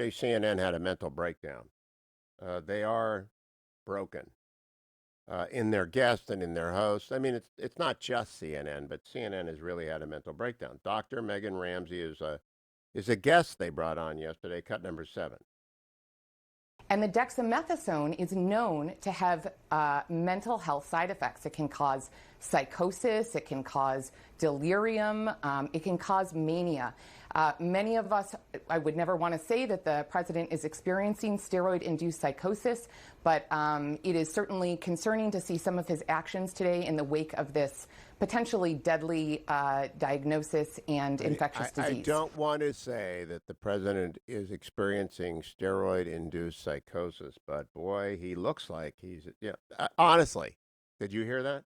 CNN had a mental breakdown. They are broken in their guests and in their hosts. I mean, it's not just CNN, but CNN has really had a mental breakdown. Dr. Megan Ramsey is a guest they brought on yesterday, cut number 7. And the dexamethasone is known to have mental health side effects. It can cause psychosis, it can cause delirium, it can cause mania. Many of us, I would never want to say that the president is experiencing steroid-induced psychosis, but it is certainly concerning to see some of his actions today in the wake of this potentially deadly diagnosis and infectious disease. I don't want to say that the president is experiencing steroid-induced psychosis, but boy, he looks like he's, honestly, did you hear that?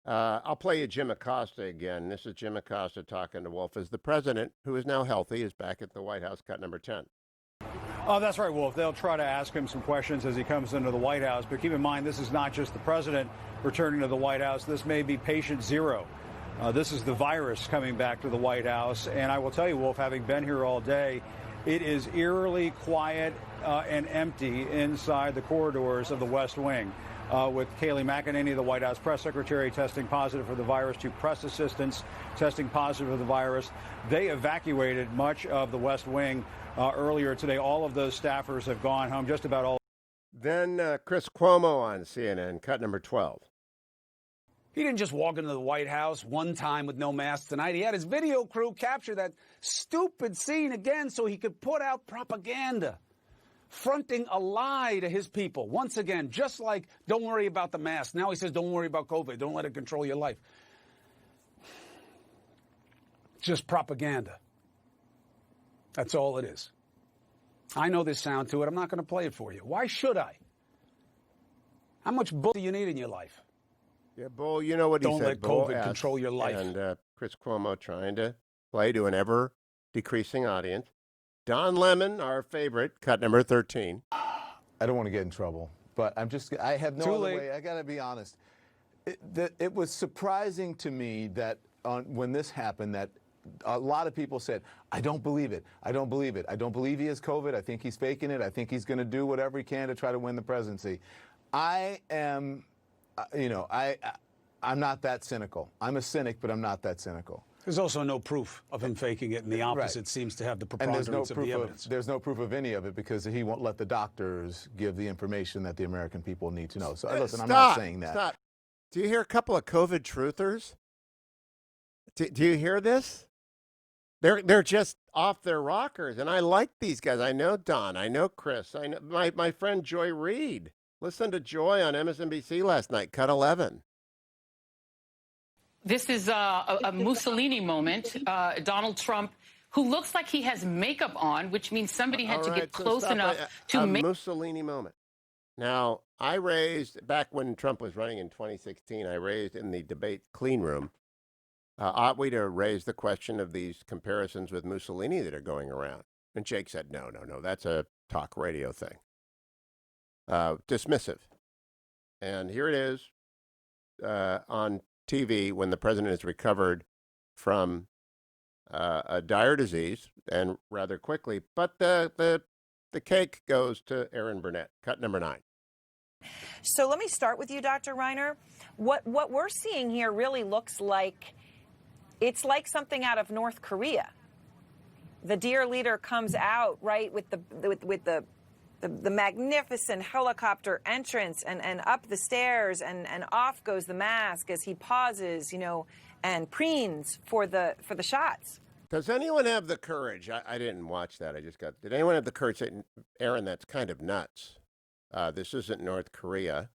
I'll play you Jim Acosta again. This is Jim Acosta talking to Wolf as the president, who is now healthy, is back at the White House, cut number 10. Oh, that's right, Wolf. They'll try to ask him some questions as he comes into the White House. But keep in mind, this is not just the president returning to the White House. This may be patient zero. This is the virus coming back to the White House. And I will tell you, Wolf, having been here all day, it is eerily quiet and empty inside the corridors of the West Wing. With Kayleigh McEnany, the White House press secretary, testing positive for the virus, 2 press assistants testing positive for the virus. They evacuated much of the West Wing earlier today. All of those staffers have gone home, just about all. Then Chris Cuomo on CNN, cut number 12. He didn't just walk into the White House one time with no mask tonight. He had his video crew capture that stupid scene again so he could put out propaganda, fronting a lie to his people. Once again, just like, don't worry about the mask. Now he says, don't worry about COVID. Don't let it control your life. Just propaganda. That's all it is. I know there's sound to it. I'm not going to play it for you. Why should I? How much bull do you need in your life? Yeah, Bull, you know what he Don't said. let COVID control your life. And Chris Cuomo trying to play to an ever-decreasing audience. Don Lemon, our favorite, cut number 13. I don't want to get in trouble, but I have no other way. I got to be honest. It was surprising to me that when this happened, that a lot of people said, I don't believe it. I don't believe it. I don't believe he has COVID. I think he's faking it. I think he's going to do whatever he can to try to win the presidency. I am, I'm not that cynical. I'm a cynic, but I'm not that cynical. There's also no proof of him faking it, and the opposite seems to have the preponderance of the evidence. There's no proof of any of it because he won't let the doctors give the information that the American people need to know. So listen, I'm not saying that. Stop. Do you hear a couple of COVID truthers? Do you hear this? They're just off their rockers, and I like these guys. I know Don. I know Chris. I know my friend Joy Reid. Listen to Joy on MSNBC last night, cut 11. This is a Mussolini moment. Donald Trump, who looks like he has makeup on, which means somebody had to get close enough to make... Mussolini moment. Now, I raised, back when Trump was running in 2016, I raised in the debate clean room, ought we to raise the question of these comparisons with Mussolini that are going around? And Jake said, no, that's a talk radio thing. Dismissive. And here it is on TV when the president is recovered from a dire disease and rather quickly. But the cake goes to Erin Burnett, cut number 9. So let me start with you, Dr. Reiner. What we're seeing here really looks like it's like something out of North Korea. The dear leader comes out right with the magnificent helicopter entrance and up the stairs and off goes the mask as he pauses, and preens for the shots. Does anyone have the courage? I didn't watch that. Did anyone have the courage to say, Aaron, that's kind of nuts. This isn't North Korea.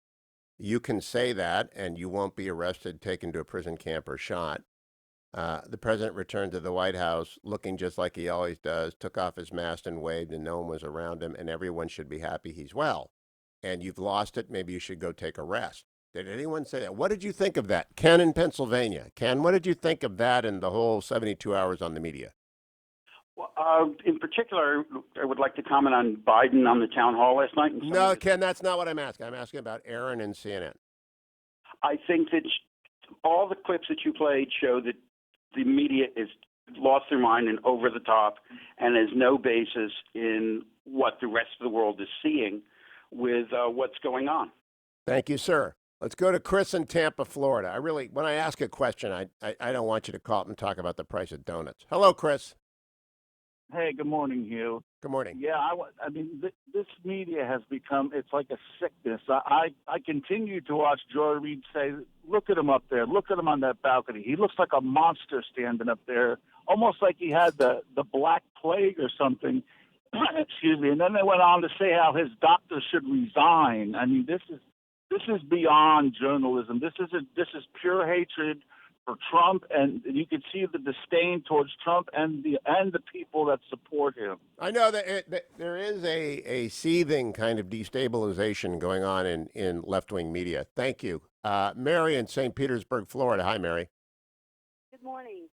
You can say that and you won't be arrested, taken to a prison camp, or shot. The president returned to the White House looking just like he always does, took off his mask and waved, and no one was around him, and everyone should be happy he's well. And you've lost it. Maybe you should go take a rest. Did anyone say that? What did you think of that? Ken in Pennsylvania. Ken, what did you think of that and the whole 72 hours on the media? Well, in particular, I would like to comment on Biden on the town hall last night. No, Ken, that's not what I'm asking. I'm asking about Aaron and CNN. I think that all the clips that you played show that the media is lost their mind and over the top and has no basis in the rest of the world is seeing with what's going on. Thank you, sir. Let's go to Chris in Tampa, Florida. When I ask a question, I don't want you to call up and talk about the price of donuts. Hello, Chris. Hey, good morning, Hugh. Good morning. Yeah, I mean, this media has become, it's like a sickness. I continue to watch Joy Reid say, look at him up there. Look at him on that balcony. He looks like a monster standing up there, almost like he had the Black Plague or something. Excuse me. And then they went on to say how his doctor should resign. I mean, this is beyond journalism. This is pure hatred for Trump, and you can see the disdain towards Trump and the people that support him. I know that there is a seething kind of destabilization going on in left-wing media. Thank you. Mary in St. Petersburg, Florida. Hi, Mary. Good morning.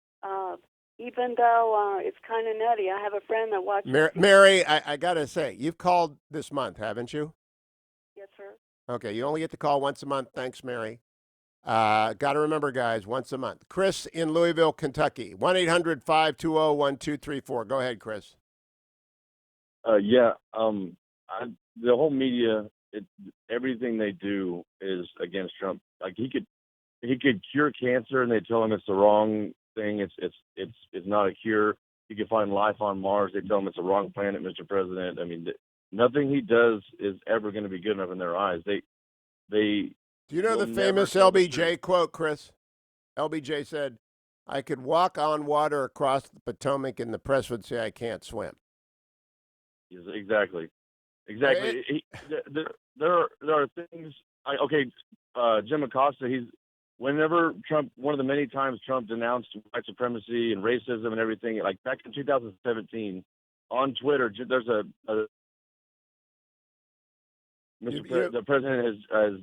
Even though it's kind of nutty, I have a friend that watches... Mary, I got to say, you've called this month, haven't you? Yes, sir. Okay, you only get to call once a month. Thanks, Mary. Got to remember, guys, once a month. Chris in Louisville, Kentucky, 1-800-520-1234. Go ahead, Chris. The whole media, everything they do is against Trump. Like he could cure cancer, and they tell him it's the wrong thing. It's not a cure. He could find life on Mars. They tell him it's the wrong planet, Mr. President. I mean, nothing he does is ever going to be good enough in their eyes. Do you know the famous LBJ quote, Chris? LBJ said, I could walk on water across the Potomac and the press would say I can't swim. Exactly. There are things. Jim Acosta, whenever Trump, one of the many times Trump denounced white supremacy and racism and everything, like back in 2017 on Twitter, there's the president has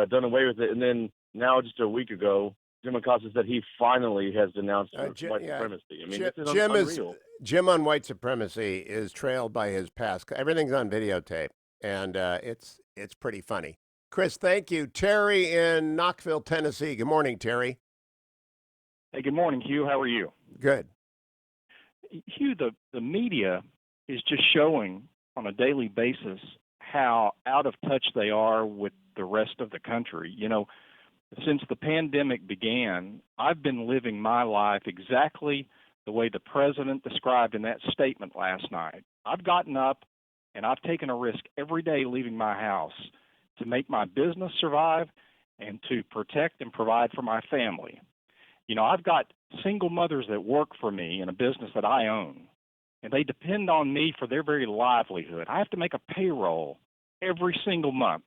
done away with it, and then now just a week ago, Jim Acosta said he finally has denounced white supremacy. I mean, this is unreal. Jim on white supremacy is trailed by his past. Everything's on videotape, and it's pretty funny. Chris, thank you. Terry in Knoxville, Tennessee. Good morning, Terry. Hey, good morning, Hugh. How are you? Good. Hugh, the media is just showing on a daily basis how out of touch they are with the rest of the country. You know, since the pandemic began, I've been living my life exactly the way the president described in that statement last night. I've gotten up and I've taken a risk every day leaving my house to make my business survive and to protect and provide for my family. You know, I've got single mothers that work for me in a business that I own, and they depend on me for their very livelihood. I have to make a payroll every single month.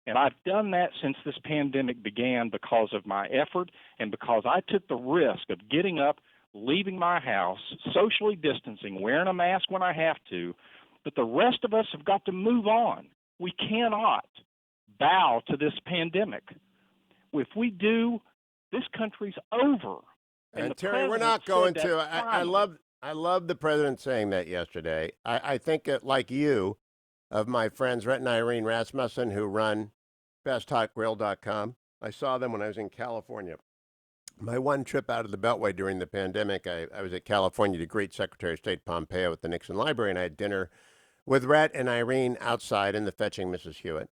And I've done that since this pandemic began because of my effort and because I took the risk of getting up, leaving my house, socially distancing, wearing a mask when I have to. But the rest of us have got to move on. We cannot bow to this pandemic. If we do, this country's over. And Terry, we're not going to. I love the president saying that yesterday. I think like you, of my friends Rhett and Irene Rasmussen, who run BestHotGrill.com. I saw them when I was in California. My one trip out of the Beltway during the pandemic, I was at California to greet Secretary of State Pompeo at the Nixon Library, and I had dinner with Rhett and Irene outside in the Fetching Mrs. Hewitt.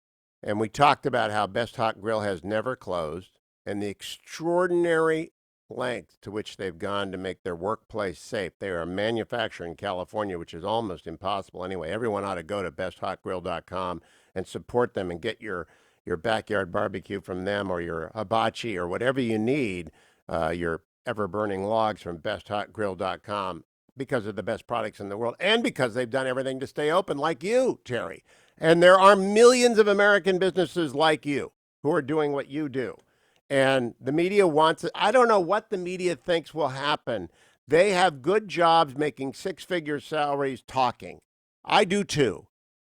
And we talked about how Best Hot Grill has never closed and the extraordinary length to which they've gone to make their workplace safe. They are a manufacturer in California, which is almost impossible anyway. Everyone ought to go to BestHotGrill.com and support them and get your backyard barbecue from them, or your hibachi, or whatever you need, your ever-burning logs from BestHotGrill.com, because of the best products in the world and because they've done everything to stay open, like you, Terry. And there are millions of American businesses like you who are doing what you do. And the media wants it. I don't know what the media thinks will happen. They have good jobs making six-figure salaries talking. I do too.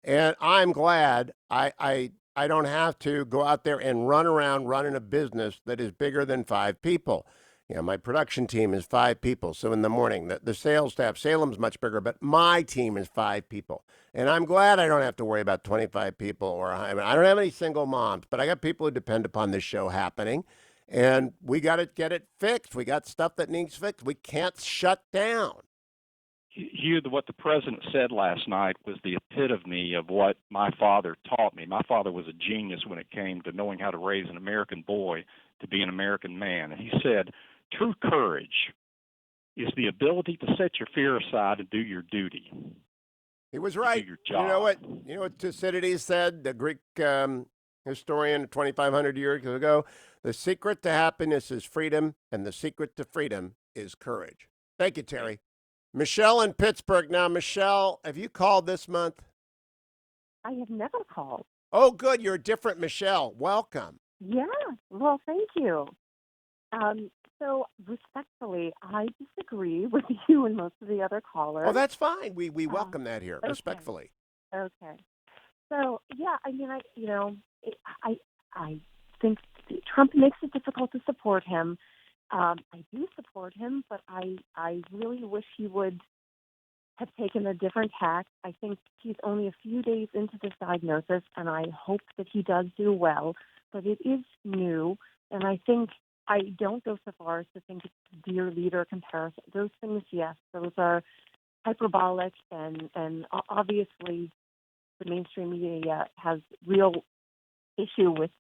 And I'm glad I don't have to go out there and run around running a business that is bigger than 5 people. You know, my production team is 5 people. So in the morning, the sales staff, Salem's much bigger, but my team is 5 people. And I'm glad I don't have to worry about 25 people, or I don't have any single moms, but I got people who depend upon this show happening. And we got to get it fixed. We got stuff that needs fixed. We can't shut down. Hugh, what the president said last night was the epitome of what my father taught me. My father was a genius when it came to knowing how to raise an American boy to be an American man. And he said, true courage is the ability to set your fear aside and do your duty. He was right. Do your job. You know what Thucydides said, the Greek historian 2,500 years ago? The secret to happiness is freedom, and the secret to freedom is courage. Thank you, Terry. Michelle in Pittsburgh. Now, Michelle, have you called this month? I have never called. Oh, good. You're a different Michelle. Welcome. Yeah. Well, thank you. So respectfully, I disagree with you and most of the other callers. Oh, that's fine. We welcome that here, okay. respectfully. Okay. So yeah, I mean, I think Trump makes it difficult to support him. I do support him, but I really wish he would have taken a different tack. I think he's only a few days into this diagnosis, and I hope that he does do well. But it is new, and I think I don't go so far as to think it's dear leader comparison. Those things, yes, those are hyperbolic, and obviously the mainstream media has real issue with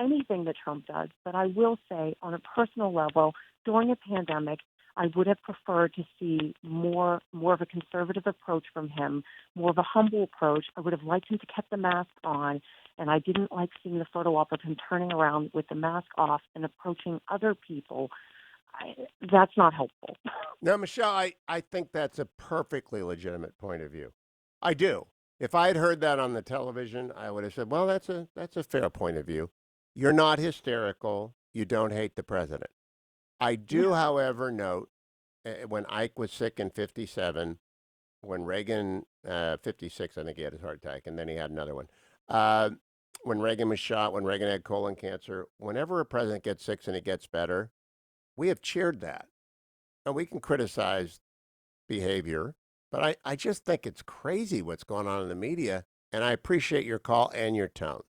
anything that Trump does. But I will say, on a personal level, during a pandemic, I would have preferred to see more of a conservative approach from him, more of a humble approach. I would have liked him to keep the mask on, and I didn't like seeing the photo op of him turning around with the mask off and approaching other people. That's not helpful. Now, Michelle, I think that's a perfectly legitimate point of view. I do. If I had heard that on the television, I would have said, well, that's a fair point of view. You're not hysterical. You don't hate the president. I do, however, note when Ike was sick in 57, when Reagan, 56, I think he had his heart attack, and then he had another one. When Reagan was shot, when Reagan had colon cancer, whenever a president gets sick and he gets better, we have cheered that. And we can criticize behavior, but I just think it's crazy what's going on in the media, and I appreciate your call and your tone.